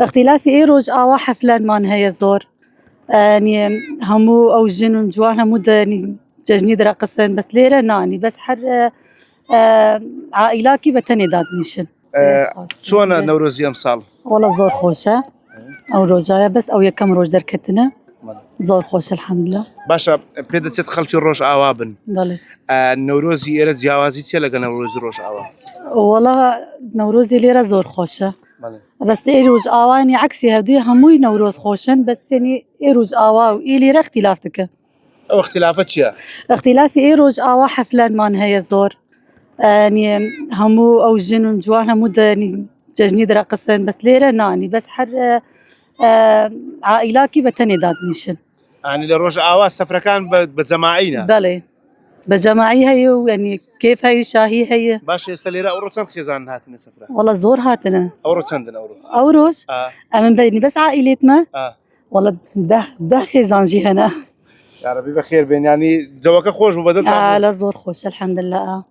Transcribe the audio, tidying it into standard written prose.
اختلافی ئێرۆژ ئاوا حەفلانمان هەیە زۆر نی هەموو ئەو ژن و جوان هەموو جەژنی دەرەقسن بەس لێرە نانی بەس هەر عائیلاکی بەتەنێ دادنیشن. چۆنە نەورۆزی ئەمساڵ؟ وەڵا زۆر خۆشە ئەو ڕۆژایە بەس ئەو یەکەم ڕۆژ دەرکەتنە زۆر خۆشە الحەمدوللا. باشە پێ دەچێت خەڵکی ڕۆژ ئاوا بن. بەڵێ نەورۆزی ئێرە جیاوازی چیە لەگە نەورۆزی ڕۆژ ئاوا؟ وەڵا نەورۆزی لێرە زۆر خۆشە بەس ئێروژ ئاوانی عەکسی هەودی هەمووی نەورۆز خۆشن بەس یعنی ئێروژ ئاوا و ئی لێرە اختیلاف دکە. ئەو اختلافە چییە؟ اختلافی ئێرۆژ ئاوا حەفلانمان هەیە زۆر نی هەموو ئەو ژن و جوان هەموو جەژنی دەرەقسن بەس لێرە نانی بەس هەر عائیلاکی بەتەنێ دادنیشن. ئانی لە ڕۆژ ئاوا سەفرەکان بە جەماعینە؟ بەڵێ بە جەماعی هەیە و ینی کێف هەیە شاهی هەیە. باش ئێستا لێرە ئەوڕۆ چەند خێزان هاتنە سەفرە؟ وەڵا زۆر هاتنە. ئەوڕۆ چەندن ئەوڕۆ؟ ئەو ڕۆژ ئەمن بەینی بەس عائیلێتمە وەڵا ده خێزانجی هەنە. یارەبی بەخێر بێن ینی جەوەکە خۆش بوو بەدڵ؟ لە زۆر خۆش الحەمدوللا.